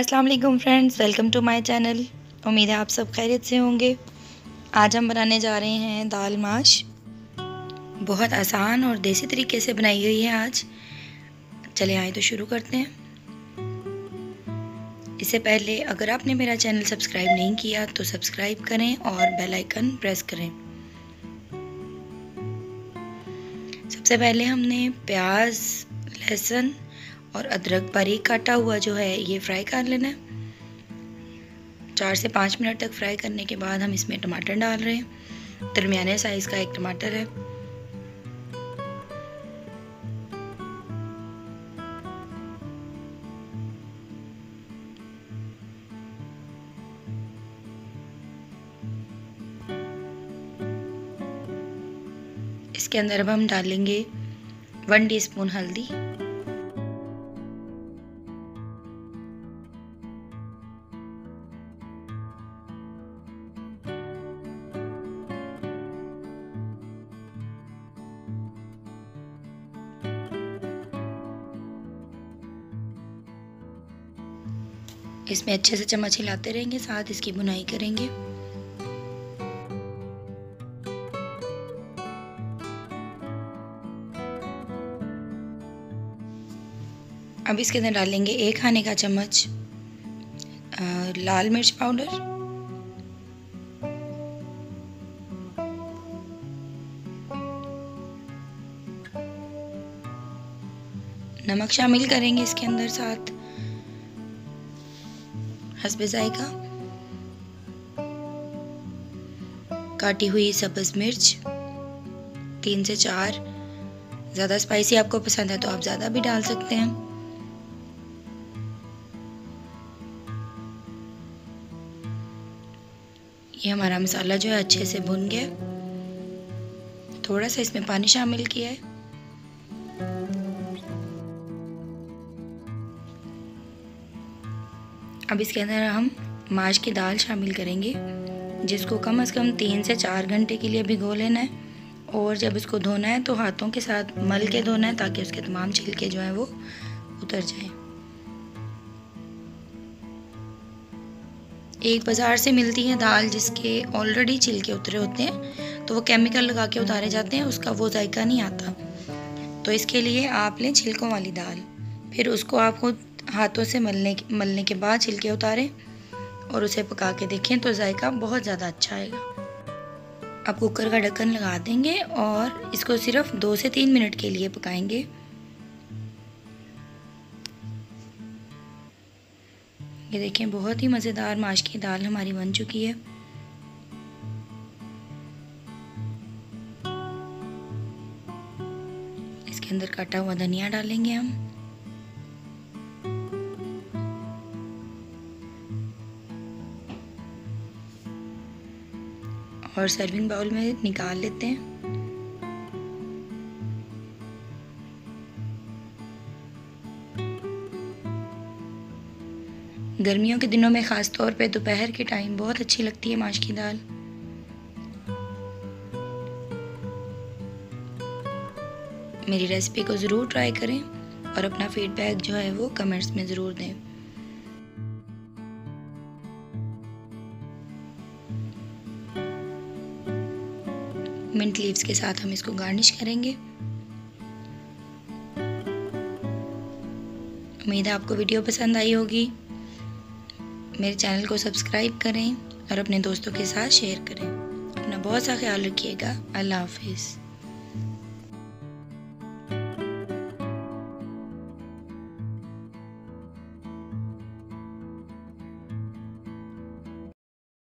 अस्सलाम वालेकुम friends, welcome to my channel. उम्मीद है आप सब खैरियत से होंगे। आज हम बनाने जा रहे हैं दाल माश। बहुत आसान और देसी तरीके से बनाई गई है आज। चले आए तो शुरू करते हैं। इससे पहले अगर आपने मेरा चैनल सब्सक्राइब नहीं किया तो सब्सक्राइब करें और बेल आइकन प्रेस करें। सबसे पहले हमने प्याज, लहसुन और अदरक बारीक काटा हुआ जो है ये फ्राई कर लेना है। 4 से 5 मिनट तक फ्राई करने के बाद हम इसमें टमाटर डाल रहे हैं। दरमियाने साइज़ का एक टमाटर है। इसके अंदर अब हम डालेंगे 1 टीस्पून हल्दी, इसमें अच्छे से चम्मच हिलाते रहेंगे, साथ इसकी भुनाई करेंगे। अब इसके अंदर डालेंगे 1 खाने का चम्मच लाल मिर्च पाउडर, नमक शामिल करेंगे इसके अंदर, साथ हस्बे जायका, काटी हुई सब्ज़ मिर्च 3 से 4। ज़्यादा स्पाइसी आपको पसंद है तो आप ज़्यादा भी डाल सकते हैं। ये हमारा मसाला जो है अच्छे से भुन गया। थोड़ा सा इसमें पानी शामिल किया है। अब इसके अंदर हम माश की दाल शामिल करेंगे, जिसको कम से कम 3 से 4 घंटे के लिए भिगो लेना है। और जब इसको धोना है तो हाथों के साथ मल के धोना है, ताकि उसके तमाम छिलके जो हैं वो उतर जाएं। एक बाज़ार से मिलती है दाल जिसके ऑलरेडी छिलके उतरे होते हैं, तो वो केमिकल लगा के उतारे जाते हैं, उसका वो जायका नहीं आता। तो इसके लिए आप लें छिलकों वाली दाल, फिर उसको आप खुद हाथों से मलने के बाद छिलके उतारें और उसे पका के देखें तो जायका बहुत ज़्यादा अच्छा आएगा। अब कुकर का ढक्कन लगा देंगे और इसको सिर्फ 2 से 3 मिनट के लिए पकाएंगे। ये देखें, बहुत ही मज़ेदार माश की दाल हमारी बन चुकी है। इसके अंदर काटा हुआ धनिया डालेंगे हम, और सर्विंग बाउल में निकाल लेते हैं। गर्मियों के दिनों में ख़ास तौर पे दोपहर के टाइम बहुत अच्छी लगती है माश की दाल। मेरी रेसिपी को ज़रूर ट्राई करें और अपना फीडबैक जो है वो कमेंट्स में ज़रूर दें। मिंट लीव्स के साथ हम इसको गार्निश करेंगे। उम्मीद है आपको वीडियो पसंद आई होगी। मेरे चैनल को सब्सक्राइब करें और अपने दोस्तों के साथ शेयर करें। अपना बहुत सा ख्याल रखिएगा। अल्लाह हाफिज़।